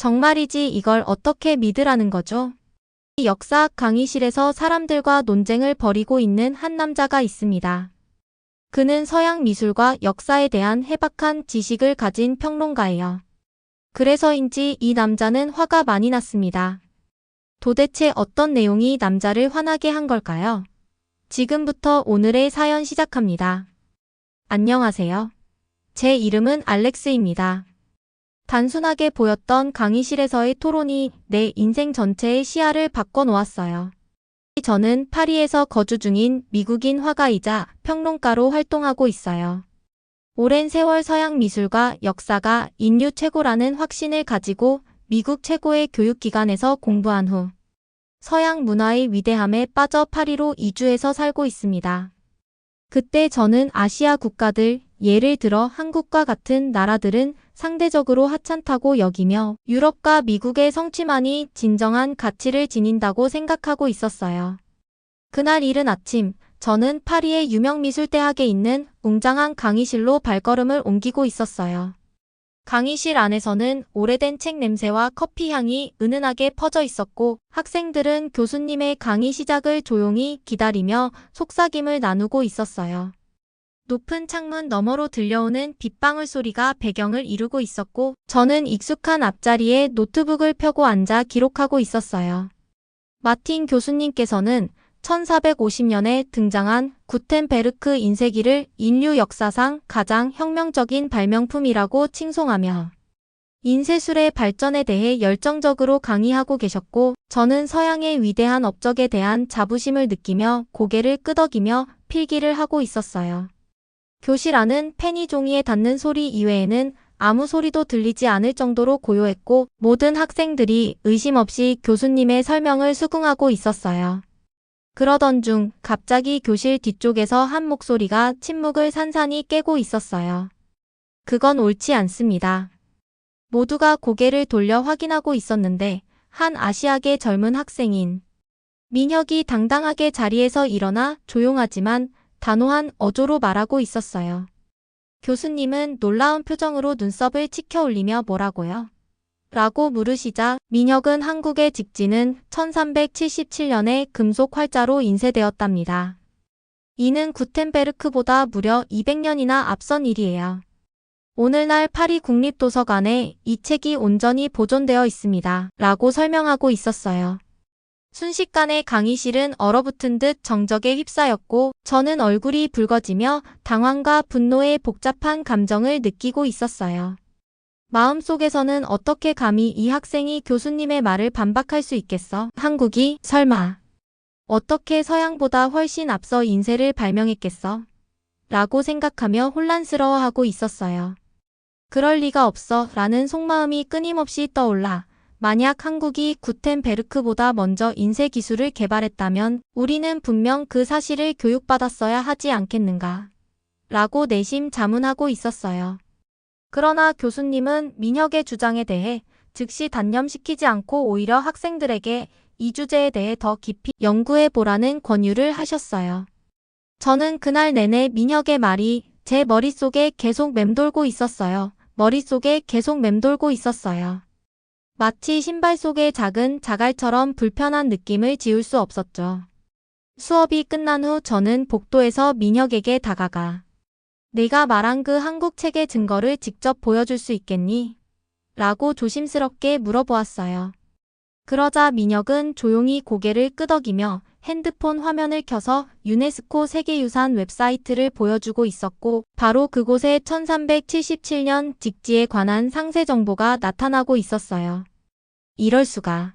정말이지 이걸 어떻게 믿으라는 거죠? 이 역사학 강의실에서 사람들과 논쟁을 벌이고 있는 한 남자가 있습니다. 그는 서양 미술과 역사에 대한 해박한 지식을 가진 평론가예요. 그래서인지 이 남자는 화가 많이 났습니다. 도대체 어떤 내용이 남자를 화나게 한 걸까요? 지금부터 오늘의 사연 시작합니다. 안녕하세요. 제 이름은 알렉스입니다. 단순하게 보였던 강의실에서의 토론이 내 인생 전체의 시야를 바꿔놓았어요. 저는 파리에서 거주 중인 미국인 화가이자 평론가로 활동하고 있어요. 오랜 세월 서양 미술과 역사가 인류 최고라는 확신을 가지고 미국 최고의 교육기관에서 공부한 후 서양 문화의 위대함에 빠져 파리로 이주해서 살고 있습니다. 그때 저는 아시아 국가들, 예를 들어 한국과 같은 나라들은 상대적으로 하찮다고 여기며 유럽과 미국의 성취만이 진정한 가치를 지닌다고 생각하고 있었어요. 그날 이른 아침, 저는 파리의 유명미술대학에 있는 웅장한 강의실로 발걸음을 옮기고 있었어요. 강의실 안에서는 오래된 책 냄새와 커피 향이 은은하게 퍼져 있었고 학생들은 교수님의 강의 시작을 조용히 기다리며 속삭임을 나누고 있었어요. 높은 창문 너머로 들려오는 빗방울 소리가 배경을 이루고 있었고 저는 익숙한 앞자리에 노트북을 펴고 앉아 기록하고 있었어요. 마틴 교수님께서는 1450년에 등장한 구텐베르크 인쇄기를 인류 역사상 가장 혁명적인 발명품이라고 칭송하며 인쇄술의 발전에 대해 열정적으로 강의하고 계셨고 저는 서양의 위대한 업적에 대한 자부심을 느끼며 고개를 끄덕이며 필기를 하고 있었어요. 교실 안은 펜이 종이에 닿는 소리 이외에는 아무 소리도 들리지 않을 정도로 고요했고 모든 학생들이 의심 없이 교수님의 설명을 수긍하고 있었어요. 그러던 중 갑자기 교실 뒤쪽에서 한 목소리가 침묵을 산산이 깨고 있었어요. 그건 옳지 않습니다. 모두가 고개를 돌려 확인하고 있었는데 한 아시아계 젊은 학생인 민혁이 당당하게 자리에서 일어나 조용하지만 단호한 어조로 말하고 있었어요. 교수님은 놀라운 표정으로 눈썹을 치켜 올리며 뭐라고요? 라고 물으시자 민혁은 한국의 직지는 1377년에 금속 활자로 인쇄되었답니다. 이는 구텐베르크보다 무려 200년이나 앞선 일이에요. 오늘날 파리 국립도서관에 이 책이 온전히 보존되어 있습니다. 라고 설명하고 있었어요. 순식간에 강의실은 얼어붙은 듯 정적에 휩싸였고 저는 얼굴이 붉어지며 당황과 분노의 복잡한 감정을 느끼고 있었어요. 마음속에서는 어떻게 감히 이 학생이 교수님의 말을 반박할 수 있겠어? 한국이 설마 어떻게 서양보다 훨씬 앞서 인쇄를 발명했겠어? 라고 생각하며 혼란스러워하고 있었어요. 그럴 리가 없어 라는 속마음이 끊임없이 떠올라 만약 한국이 구텐베르크보다 먼저 인쇄 기술을 개발했다면 우리는 분명 그 사실을 교육받았어야 하지 않겠는가? 라고 내심 자문하고 있었어요. 그러나 교수님은 민혁의 주장에 대해 즉시 단념시키지 않고 오히려 학생들에게 이 주제에 대해 더 깊이 연구해보라는 권유를 하셨어요. 저는 그날 내내 민혁의 말이 제 머릿속에 계속 맴돌고 있었어요. 머릿속에 계속 맴돌고 있었어요. 마치 신발 속의 작은 자갈처럼 불편한 느낌을 지울 수 없었죠. 수업이 끝난 후 저는 복도에서 민혁에게 다가가 내가 말한 그 한국 책의 증거를 직접 보여줄 수 있겠니? 라고 조심스럽게 물어보았어요. 그러자 민혁은 조용히 고개를 끄덕이며 핸드폰 화면을 켜서 유네스코 세계유산 웹사이트를 보여주고 있었고 바로 그곳에 1377년 직지에 관한 상세 정보가 나타나고 있었어요. 이럴 수가.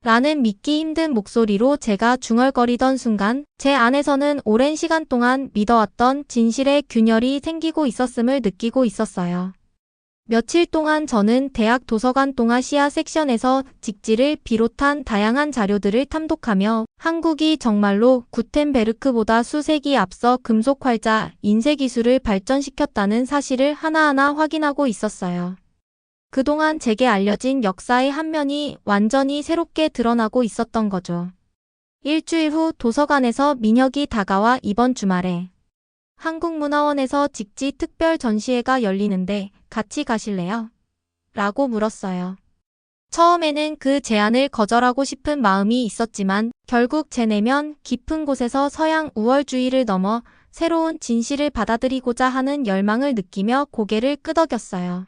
라는 믿기 힘든 목소리로 제가 중얼거리던 순간 제 안에서는 오랜 시간 동안 믿어왔던 진실의 균열이 생기고 있었음을 느끼고 있었어요. 며칠 동안 저는 대학 도서관 동아시아 섹션에서 직지를 비롯한 다양한 자료들을 탐독하며 한국이 정말로 구텐베르크보다 수세기 앞서 금속 활자, 인쇄 기술을 발전시켰다는 사실을 하나하나 확인하고 있었어요. 그동안 제게 알려진 역사의 한 면이 완전히 새롭게 드러나고 있었던 거죠. 일주일 후 도서관에서 민혁이 다가와 이번 주말에 한국문화원에서 직지 특별 전시회가 열리는데 같이 가실래요? 라고 물었어요. 처음에는 그 제안을 거절하고 싶은 마음이 있었지만 결국 제 내면 깊은 곳에서 서양 우월주의를 넘어 새로운 진실을 받아들이고자 하는 열망을 느끼며 고개를 끄덕였어요.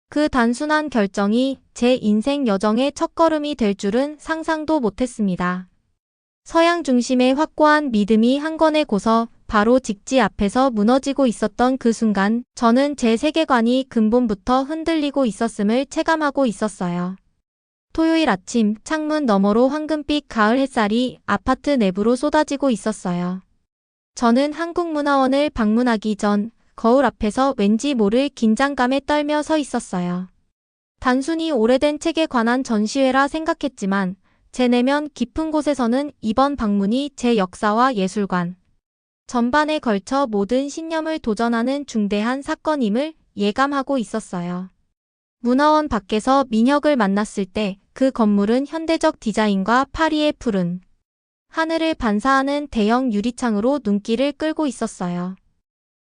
그 단순한 결정이 제 인생 여정의 첫걸음이 될 줄은 상상도 못했습니다. 서양 중심의 확고한 믿음이 한 권의 고서 바로 직지 앞에서 무너지고 있었던 그 순간 저는 제 세계관이 근본부터 흔들리고 있었음을 체감하고 있었어요. 토요일 아침 창문 너머로 황금빛 가을 햇살이 아파트 내부로 쏟아지고 있었어요. 저는 한국문화원을 방문하기 전 거울 앞에서 왠지 모를 긴장감에 떨며 서 있었어요. 단순히 오래된 책에 관한 전시회라 생각했지만 제 내면 깊은 곳에서는 이번 방문이 제 역사와 예술관 전반에 걸쳐 모든 신념을 도전하는 중대한 사건임을 예감하고 있었어요. 문화원 밖에서 민혁을 만났을 때 그 건물은 현대적 디자인과 파리의 푸른 하늘을 반사하는 대형 유리창으로 눈길을 끌고 있었어요.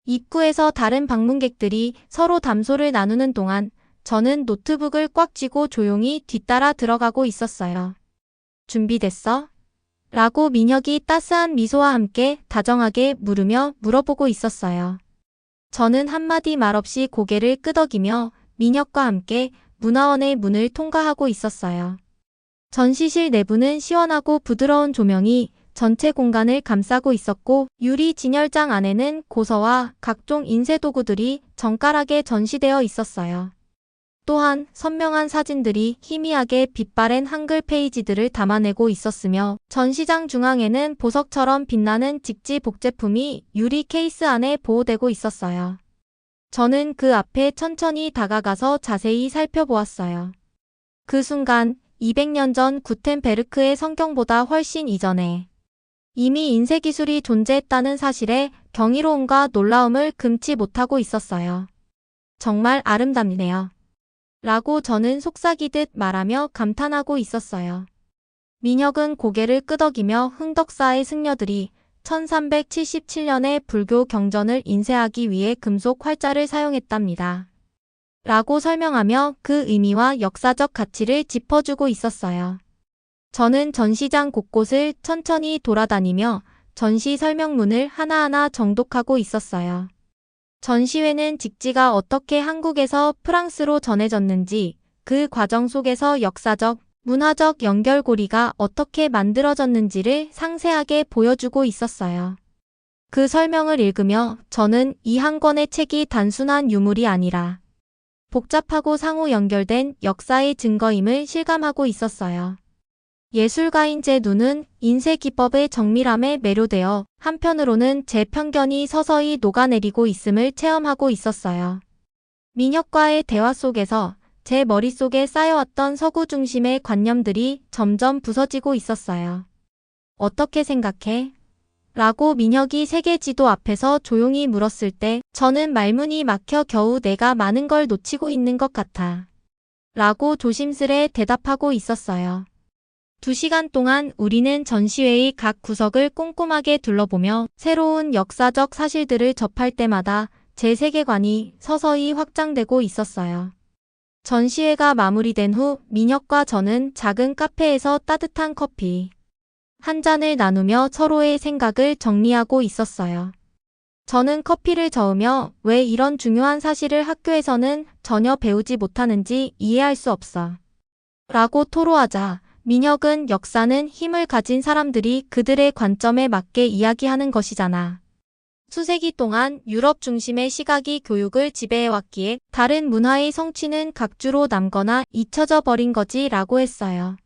입구에서 다른 방문객들이 서로 담소를 나누는 동안 저는 노트북을 꽉 쥐고 조용히 뒤따라 들어가고 있었어요. 준비됐어? 라고 민혁이 따스한 미소와 함께 다정하게 물어보고 있었어요. 저는 한마디 말 없이 고개를 끄덕이며 민혁과 함께 문화원의 문을 통과하고 있었어요. 전시실 내부는 시원하고 부드러운 조명이 전체 공간을 감싸고 있었고 유리 진열장 안에는 고서와 각종 인쇄 도구들이 정갈하게 전시되어 있었어요. 또한 선명한 사진들이 희미하게 빛바랜 한글 페이지들을 담아내고 있었으며 전시장 중앙에는 보석처럼 빛나는 직지 복제품이 유리 케이스 안에 보호되고 있었어요. 저는 그 앞에 천천히 다가가서 자세히 살펴보았어요. 그 순간 200년 전 구텐베르크의 성경보다 훨씬 이전에 이미 인쇄 기술이 존재했다는 사실에 경이로움과 놀라움을 금치 못하고 있었어요. 정말 아름답네요. 라고 저는 속삭이듯 말하며 감탄하고 있었어요. 민혁은 고개를 끄덕이며 흥덕사의 승려들이 1377년에 불교 경전을 인쇄하기 위해 금속 활자를 사용했답니다. 라고 설명하며 그 의미와 역사적 가치를 짚어주고 있었어요. 저는 전시장 곳곳을 천천히 돌아다니며 전시 설명문을 하나하나 정독하고 있었어요. 전시회는 직지가 어떻게 한국에서 프랑스로 전해졌는지, 그 과정 속에서 역사적, 문화적 연결고리가 어떻게 만들어졌는지를 상세하게 보여주고 있었어요. 그 설명을 읽으며 저는 이 한 권의 책이 단순한 유물이 아니라 복잡하고 상호 연결된 역사의 증거임을 실감하고 있었어요. 예술가인 제 눈은 인쇄 기법의 정밀함에 매료되어 한편으로는 제 편견이 서서히 녹아내리고 있음을 체험하고 있었어요. 민혁과의 대화 속에서 제 머릿속에 쌓여왔던 서구 중심의 관념들이 점점 부서지고 있었어요. 어떻게 생각해? 라고 민혁이 세계 지도 앞에서 조용히 물었을 때 저는 말문이 막혀 겨우 내가 많은 걸 놓치고 있는 것 같아. 라고 조심스레 대답하고 있었어요. 2시간 동안 우리는 전시회의 각 구석을 꼼꼼하게 둘러보며 새로운 역사적 사실들을 접할 때마다 제 세계관이 서서히 확장되고 있었어요. 전시회가 마무리된 후 민혁과 저는 작은 카페에서 따뜻한 커피 한 잔을 나누며 서로의 생각을 정리하고 있었어요. 저는 커피를 저으며 왜 이런 중요한 사실을 학교에서는 전혀 배우지 못하는지 이해할 수 없어. 라고 토로하자 민혁은 역사는 힘을 가진 사람들이 그들의 관점에 맞게 이야기하는 것이잖아. 수세기 동안 유럽 중심의 시각이 교육을 지배해왔기에 다른 문화의 성취는 각주로 남거나 잊혀져 버린 거지 라고 했어요.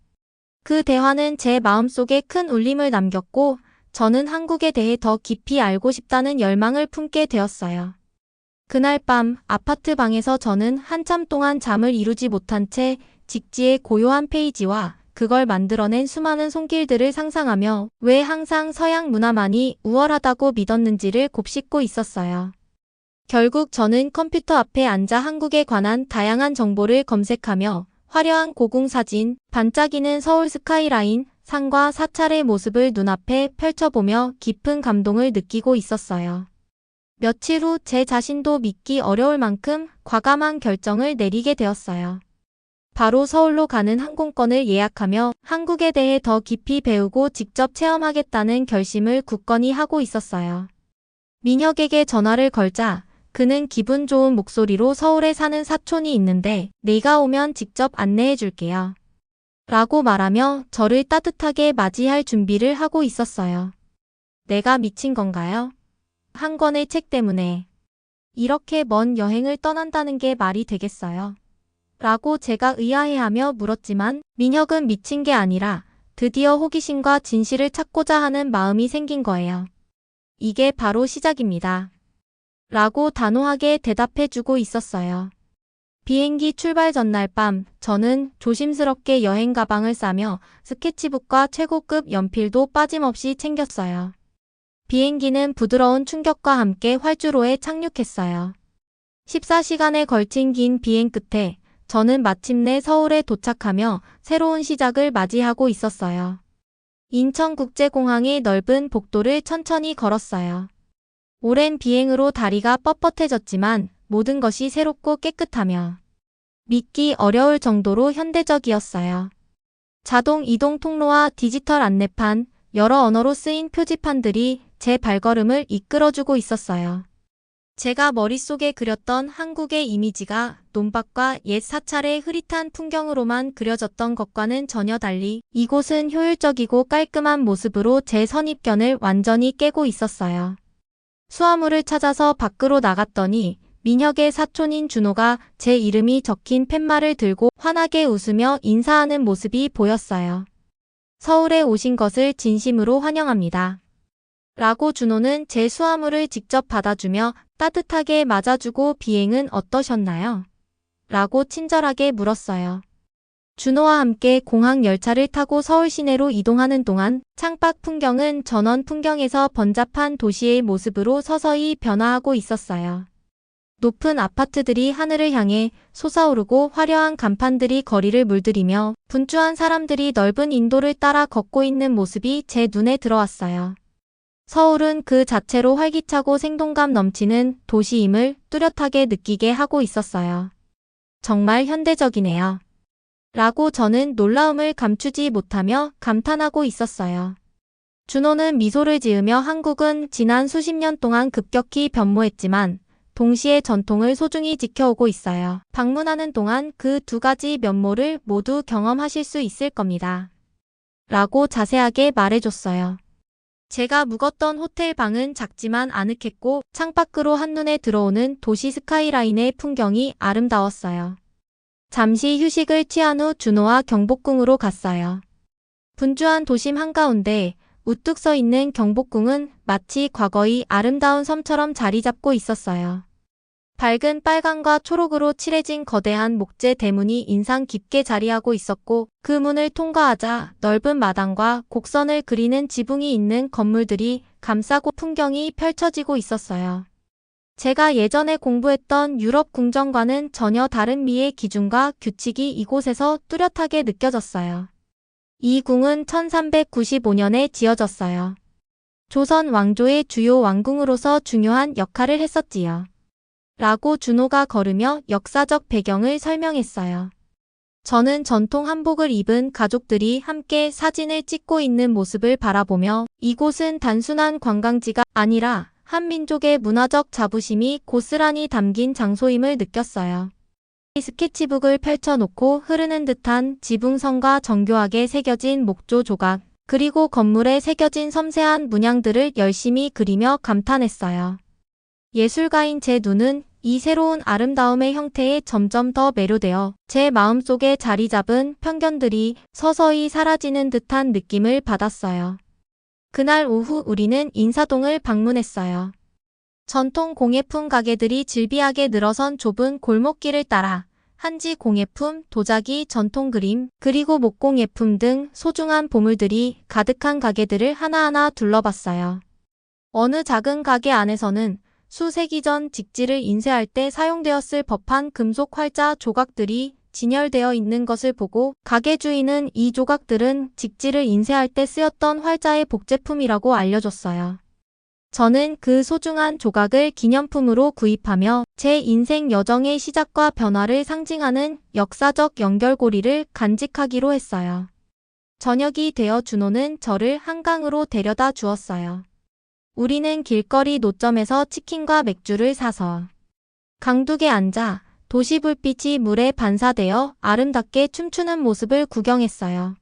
그 대화는 제 마음속에 큰 울림을 남겼고 저는 한국에 대해 더 깊이 알고 싶다는 열망을 품게 되었어요. 그날 밤 아파트 방에서 저는 한참 동안 잠을 이루지 못한 채 직지의 고요한 페이지와 그걸 만들어낸 수많은 손길들을 상상하며 왜 항상 서양 문화만이 우월하다고 믿었는지를 곱씹고 있었어요. 결국 저는 컴퓨터 앞에 앉아 한국에 관한 다양한 정보를 검색하며 화려한 고궁 사진, 반짝이는 서울 스카이라인, 산과 사찰의 모습을 눈앞에 펼쳐보며 깊은 감동을 느끼고 있었어요. 며칠 후 제 자신도 믿기 어려울 만큼 과감한 결정을 내리게 되었어요. 바로 서울로 가는 항공권을 예약하며 한국에 대해 더 깊이 배우고 직접 체험하겠다는 결심을 굳건히 하고 있었어요. 민혁에게 전화를 걸자 그는 기분 좋은 목소리로 서울에 사는 사촌이 있는데 내가 오면 직접 안내해 줄게요. 라고 말하며 저를 따뜻하게 맞이할 준비를 하고 있었어요. 내가 미친 건가요? 한 권의 책 때문에 이렇게 먼 여행을 떠난다는 게 말이 되겠어요? 라고 제가 의아해하며 물었지만 민혁은 미친 게 아니라 드디어 호기심과 진실을 찾고자 하는 마음이 생긴 거예요. 이게 바로 시작입니다. 라고 단호하게 대답해주고 있었어요. 비행기 출발 전날 밤 저는 조심스럽게 여행 가방을 싸며 스케치북과 최고급 연필도 빠짐없이 챙겼어요. 비행기는 부드러운 충격과 함께 활주로에 착륙했어요. 14시간에 걸친 긴 비행 끝에 저는 마침내 서울에 도착하며 새로운 시작을 맞이하고 있었어요. 인천국제공항의 넓은 복도를 천천히 걸었어요. 오랜 비행으로 다리가 뻣뻣해졌지만 모든 것이 새롭고 깨끗하며 믿기 어려울 정도로 현대적이었어요. 자동 이동 통로와 디지털 안내판, 여러 언어로 쓰인 표지판들이 제 발걸음을 이끌어주고 있었어요. 제가 머릿속에 그렸던 한국의 이미지가 논밭과 옛 사찰의 흐릿한 풍경으로만 그려졌던 것과는 전혀 달리 이곳은 효율적이고 깔끔한 모습으로 제 선입견을 완전히 깨고 있었어요. 수화물을 찾아서 밖으로 나갔더니 민혁의 사촌인 준호가 제 이름이 적힌 팻말을 들고 환하게 웃으며 인사하는 모습이 보였어요. 서울에 오신 것을 진심으로 환영합니다. 라고 준호는 제 수화물을 직접 받아주며 따뜻하게 맞아주고 비행은 어떠셨나요? 라고 친절하게 물었어요. 준호와 함께 공항 열차를 타고 서울 시내로 이동하는 동안 창밖 풍경은 전원 풍경에서 번잡한 도시의 모습으로 서서히 변화하고 있었어요. 높은 아파트들이 하늘을 향해 솟아오르고 화려한 간판들이 거리를 물들이며 분주한 사람들이 넓은 인도를 따라 걷고 있는 모습이 제 눈에 들어왔어요. 서울은 그 자체로 활기차고 생동감 넘치는 도시임을 뚜렷하게 느끼게 하고 있었어요. 정말 현대적이네요. 라고 저는 놀라움을 감추지 못하며 감탄하고 있었어요. 준호는 미소를 지으며 한국은 지난 수십 년 동안 급격히 변모했지만 동시에 전통을 소중히 지켜오고 있어요. 방문하는 동안 그 두 가지 면모를 모두 경험하실 수 있을 겁니다. 라고 자세하게 말해줬어요. 제가 묵었던 호텔 방은 작지만 아늑했고 창밖으로 한눈에 들어오는 도시 스카이라인의 풍경이 아름다웠어요. 잠시 휴식을 취한 후 준호와 경복궁으로 갔어요. 분주한 도심 한가운데 우뚝 서 있는 경복궁은 마치 과거의 아름다운 섬처럼 자리 잡고 있었어요. 밝은 빨강과 초록으로 칠해진 거대한 목재 대문이 인상 깊게 자리하고 있었고 그 문을 통과하자 넓은 마당과 곡선을 그리는 지붕이 있는 건물들이 감싸고 풍경이 펼쳐지고 있었어요. 제가 예전에 공부했던 유럽 궁정과는 전혀 다른 미의 기준과 규칙이 이곳에서 뚜렷하게 느껴졌어요. 이 궁은 1395년에 지어졌어요. 조선 왕조의 주요 왕궁으로서 중요한 역할을 했었지요. 라고 준호가 걸으며 역사적 배경을 설명했어요. 저는 전통 한복을 입은 가족들이 함께 사진을 찍고 있는 모습을 바라보며 이곳은 단순한 관광지가 아니라 한 민족의 문화적 자부심이 고스란히 담긴 장소임을 느꼈어요. 스케치북을 펼쳐놓고 흐르는 듯한 지붕선과 정교하게 새겨진 목조 조각, 그리고 건물에 새겨진 섬세한 문양들을 열심히 그리며 감탄했어요. 예술가인 제 눈은 이 새로운 아름다움의 형태에 점점 더 매료되어 제 마음속에 자리 잡은 편견들이 서서히 사라지는 듯한 느낌을 받았어요. 그날 오후 우리는 인사동을 방문했어요. 전통 공예품 가게들이 질비하게 늘어선 좁은 골목길을 따라 한지 공예품, 도자기, 전통 그림, 그리고 목공예품 등 소중한 보물들이 가득한 가게들을 하나하나 둘러봤어요. 어느 작은 가게 안에서는 수세기 전 직지를 인쇄할 때 사용되었을 법한 금속 활자 조각들이 진열되어 있는 것을 보고 가게 주인은 이 조각들은 직지를 인쇄할 때 쓰였던 활자의 복제품이라고 알려줬어요. 저는 그 소중한 조각을 기념품으로 구입하며 제 인생 여정의 시작과 변화를 상징하는 역사적 연결고리를 간직하기로 했어요. 저녁이 되어 준호는 저를 한강으로 데려다 주었어요. 우리는 길거리 노점에서 치킨과 맥주를 사서 강둑에 앉아 도시 불빛이 물에 반사되어 아름답게 춤추는 모습을 구경했어요.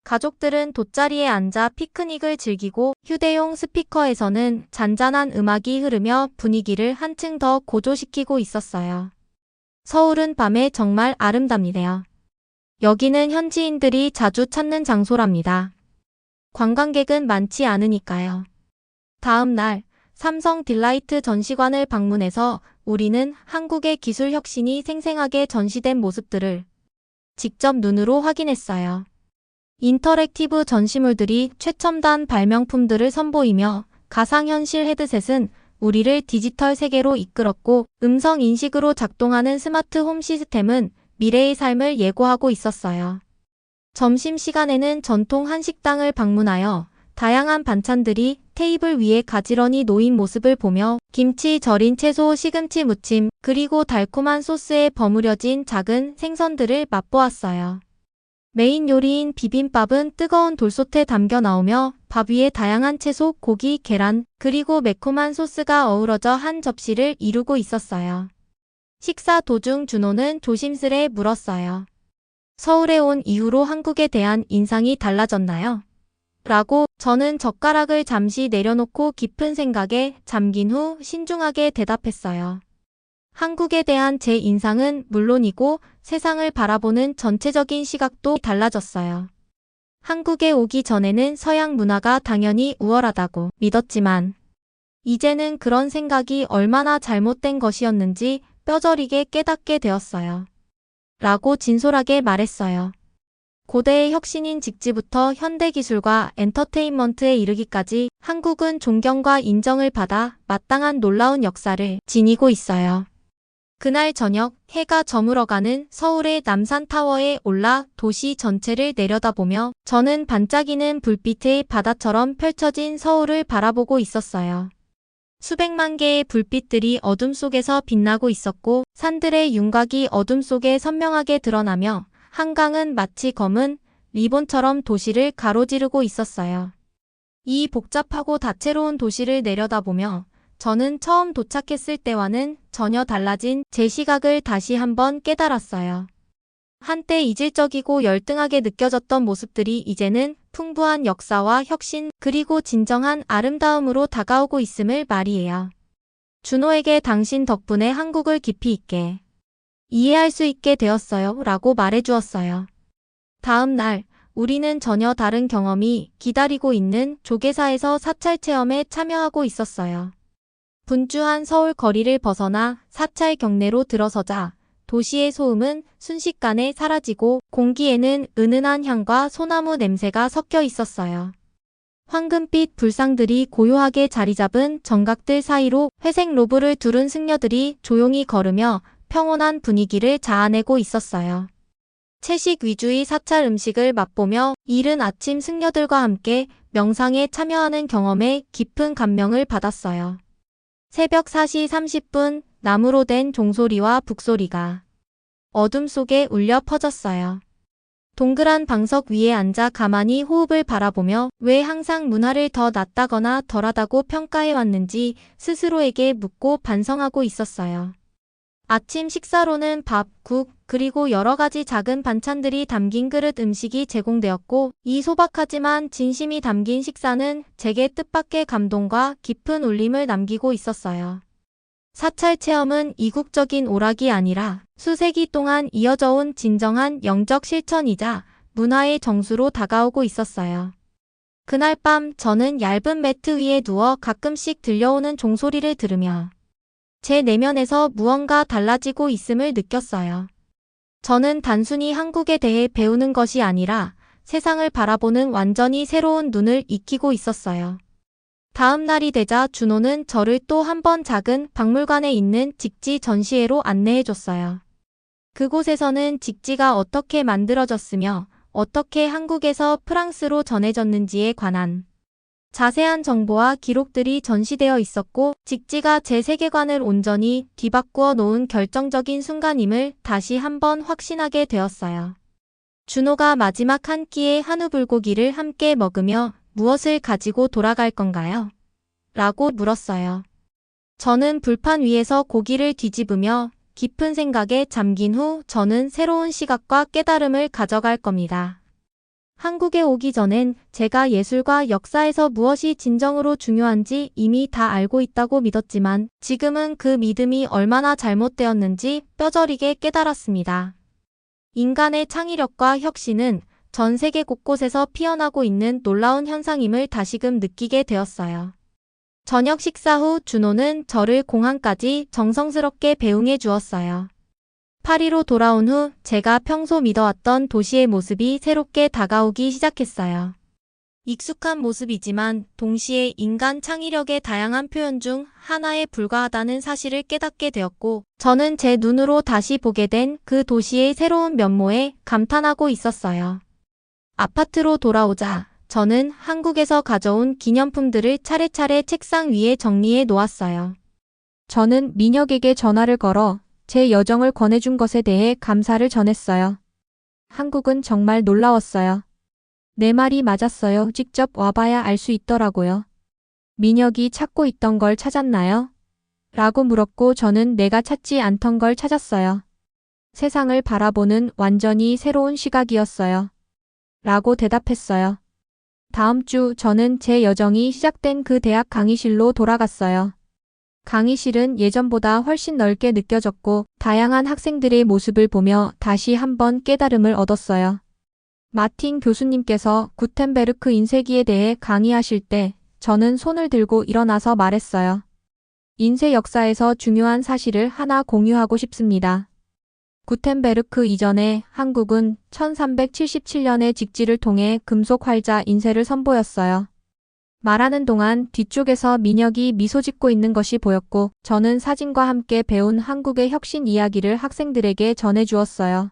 가족들은 돗자리에 앉아 피크닉을 즐기고 휴대용 스피커에서는 잔잔한 음악이 흐르며 분위기를 한층 더 고조시키고 있었어요. 서울은 밤에 정말 아름답네요. 여기는 현지인들이 자주 찾는 장소랍니다. 관광객은 많지 않으니까요. 다음 날 삼성 딜라이트 전시관을 방문해서 우리는 한국의 기술 혁신이 생생하게 전시된 모습들을 직접 눈으로 확인했어요. 인터랙티브 전시물들이 최첨단 발명품들을 선보이며 가상현실 헤드셋은 우리를 디지털 세계로 이끌었고 음성 인식으로 작동하는 스마트 홈 시스템은 미래의 삶을 예고하고 있었어요. 점심시간에는 전통 한식당을 방문하여 다양한 반찬들이 테이블 위에 가지런히 놓인 모습을 보며 김치, 절인 채소, 시금치 무침, 그리고 달콤한 소스에 버무려진 작은 생선들을 맛보았어요. 메인 요리인 비빔밥은 뜨거운 돌솥에 담겨 나오며 밥 위에 다양한 채소, 고기, 계란, 그리고 매콤한 소스가 어우러져 한 접시를 이루고 있었어요. 식사 도중 준호는 조심스레 물었어요. 서울에 온 이후로 한국에 대한 인상이 달라졌나요? 라고 저는 젓가락을 잠시 내려놓고 깊은 생각에 잠긴 후 신중하게 대답했어요. 한국에 대한 제 인상은 물론이고 세상을 바라보는 전체적인 시각도 달라졌어요. 한국에 오기 전에는 서양 문화가 당연히 우월하다고 믿었지만 이제는 그런 생각이 얼마나 잘못된 것이었는지 뼈저리게 깨닫게 되었어요. 라고 진솔하게 말했어요. 고대의 혁신인 직지부터 현대기술과 엔터테인먼트에 이르기까지 한국은 존경과 인정을 받아 마땅한 놀라운 역사를 지니고 있어요. 그날 저녁 해가 저물어가는 서울의 남산타워에 올라 도시 전체를 내려다보며 저는 반짝이는 불빛의 바다처럼 펼쳐진 서울을 바라보고 있었어요. 수백만 개의 불빛들이 어둠 속에서 빛나고 있었고 산들의 윤곽이 어둠 속에 선명하게 드러나며 한강은 마치 검은 리본처럼 도시를 가로지르고 있었어요. 이 복잡하고 다채로운 도시를 내려다보며 저는 처음 도착했을 때와는 전혀 달라진 제 시각을 다시 한번 깨달았어요. 한때 이질적이고 열등하게 느껴졌던 모습들이 이제는 풍부한 역사와 혁신 그리고 진정한 아름다움으로 다가오고 있음을 말이에요. 준호에게 당신 덕분에 한국을 깊이 있게 이해할 수 있게 되었어요 라고 말해주었어요. 다음 날 우리는 전혀 다른 경험이 기다리고 있는 조계사에서 사찰 체험에 참여하고 있었어요. 분주한 서울 거리를 벗어나 사찰 경내로 들어서자 도시의 소음은 순식간에 사라지고 공기에는 은은한 향과 소나무 냄새가 섞여 있었어요. 황금빛 불상들이 고요하게 자리 잡은 정각들 사이로 회색 로브를 두른 승려들이 조용히 걸으며 평온한 분위기를 자아내고 있었어요. 채식 위주의 사찰 음식을 맛보며 이른 아침 승려들과 함께 명상에 참여하는 경험에 깊은 감명을 받았어요. 새벽 4시 30분 나무로 된 종소리와 북소리가 어둠 속에 울려 퍼졌어요. 동그란 방석 위에 앉아 가만히 호흡을 바라보며 왜 항상 문화를 더 낫다거나 덜하다고 평가해왔는지 스스로에게 묻고 반성하고 있었어요. 아침 식사로는 밥, 국, 그리고 여러 가지 작은 반찬들이 담긴 그릇 음식이 제공되었고 이 소박하지만 진심이 담긴 식사는 제게 뜻밖의 감동과 깊은 울림을 남기고 있었어요. 사찰 체험은 이국적인 오락이 아니라 수세기 동안 이어져 온 진정한 영적 실천이자 문화의 정수로 다가오고 있었어요. 그날 밤 저는 얇은 매트 위에 누워 가끔씩 들려오는 종소리를 들으며 제 내면에서 무언가 달라지고 있음을 느꼈어요. 저는 단순히 한국에 대해 배우는 것이 아니라 세상을 바라보는 완전히 새로운 눈을 익히고 있었어요. 다음 날이 되자 준호는 저를 또 한 번 작은 박물관에 있는 직지 전시회로 안내해줬어요. 그곳에서는 직지가 어떻게 만들어졌으며 어떻게 한국에서 프랑스로 전해졌는지에 관한 자세한 정보와 기록들이 전시되어 있었고 직지가 제 세계관을 온전히 뒤바꾸어 놓은 결정적인 순간임을 다시 한번 확신하게 되었어요. 준호가 마지막 한 끼의 한우 불고기를 함께 먹으며 무엇을 가지고 돌아갈 건가요? 라고 물었어요. 저는 불판 위에서 고기를 뒤집으며 깊은 생각에 잠긴 후 저는 새로운 시각과 깨달음을 가져갈 겁니다. 한국에 오기 전엔 제가 예술과 역사에서 무엇이 진정으로 중요한지 이미 다 알고 있다고 믿었지만 지금은 그 믿음이 얼마나 잘못되었는지 뼈저리게 깨달았습니다. 인간의 창의력과 혁신은 전 세계 곳곳에서 피어나고 있는 놀라운 현상임을 다시금 느끼게 되었어요. 저녁 식사 후 준호는 저를 공항까지 정성스럽게 배웅해 주었어요. 파리로 돌아온 후 제가 평소 믿어왔던 도시의 모습이 새롭게 다가오기 시작했어요. 익숙한 모습이지만 동시에 인간 창의력의 다양한 표현 중 하나에 불과하다는 사실을 깨닫게 되었고 저는 제 눈으로 다시 보게 된 그 도시의 새로운 면모에 감탄하고 있었어요. 아파트로 돌아오자 저는 한국에서 가져온 기념품들을 차례차례 책상 위에 정리해 놓았어요. 저는 민혁에게 전화를 걸어 제 여정을 권해준 것에 대해 감사를 전했어요. 한국은 정말 놀라웠어요. 내 말이 맞았어요. 직접 와봐야 알 수 있더라고요. 민혁이 찾고 있던 걸 찾았나요? 라고 물었고 저는 내가 찾지 않던 걸 찾았어요. 세상을 바라보는 완전히 새로운 시각이었어요. 라고 대답했어요. 다음 주 저는 제 여정이 시작된 그 대학 강의실로 돌아갔어요. 강의실은 예전보다 훨씬 넓게 느껴졌고 다양한 학생들의 모습을 보며 다시 한번 깨달음을 얻었어요. 마틴 교수님께서 구텐베르크 인쇄기에 대해 강의하실 때 저는 손을 들고 일어나서 말했어요. 인쇄 역사에서 중요한 사실을 하나 공유하고 싶습니다. 구텐베르크 이전에 한국은 1377년에 직지를 통해 금속 활자 인쇄를 선보였어요. 말하는 동안 뒤쪽에서 민혁이 미소 짓고 있는 것이 보였고 저는 사진과 함께 배운 한국의 혁신 이야기를 학생들에게 전해주었어요.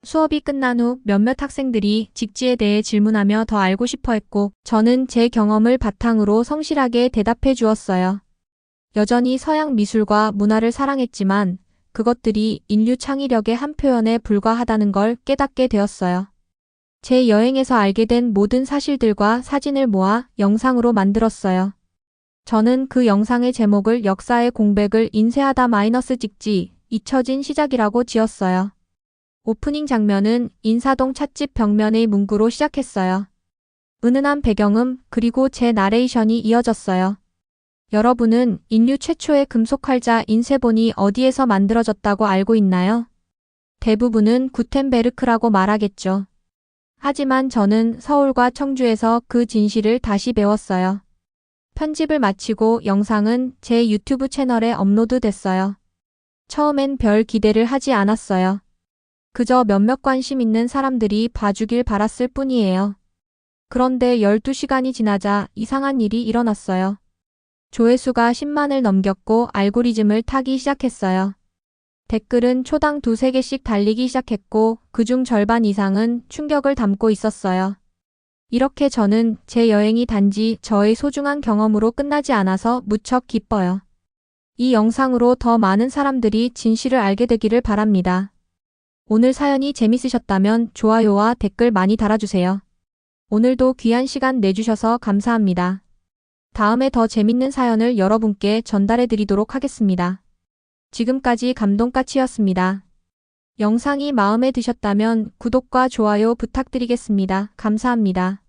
수업이 끝난 후 몇몇 학생들이 직지에 대해 질문하며 더 알고 싶어 했고 저는 제 경험을 바탕으로 성실하게 대답해 주었어요. 여전히 서양 미술과 문화를 사랑했지만 그것들이 인류 창의력의 한 표현에 불과하다는 걸 깨닫게 되었어요. 제 여행에서 알게 된 모든 사실들과 사진을 모아 영상으로 만들었어요. 저는 그 영상의 제목을 역사의 공백을 인쇄하다 마이너스 직지, 잊혀진 시작이라고 지었어요. 오프닝 장면은 인사동 찻집 벽면의 문구로 시작했어요. 은은한 배경음 그리고 제 나레이션이 이어졌어요. 여러분은 인류 최초의 금속 활자 인쇄본이 어디에서 만들어졌다고 알고 있나요? 대부분은 구텐베르크라고 말하겠죠. 하지만 저는 서울과 청주에서 그 진실을 다시 배웠어요. 편집을 마치고 영상은 제 유튜브 채널에 업로드됐어요. 처음엔 별 기대를 하지 않았어요. 그저 몇몇 관심 있는 사람들이 봐주길 바랐을 뿐이에요. 그런데 12시간이 지나자 이상한 일이 일어났어요. 조회수가 10만을 넘겼고 알고리즘을 타기 시작했어요. 댓글은 초당 2~3개씩 달리기 시작했고 그중 절반 이상은 충격을 담고 있었어요. 이렇게 저는 제 여행이 단지 저의 소중한 경험으로 끝나지 않아서 무척 기뻐요. 이 영상으로 더 많은 사람들이 진실을 알게 되기를 바랍니다. 오늘 사연이 재밌으셨다면 좋아요와 댓글 많이 달아주세요. 오늘도 귀한 시간 내주셔서 감사합니다. 다음에 더 재밌는 사연을 여러분께 전달해 드리도록 하겠습니다. 지금까지 감동까치였습니다. 영상이 마음에 드셨다면 구독과 좋아요 부탁드리겠습니다. 감사합니다.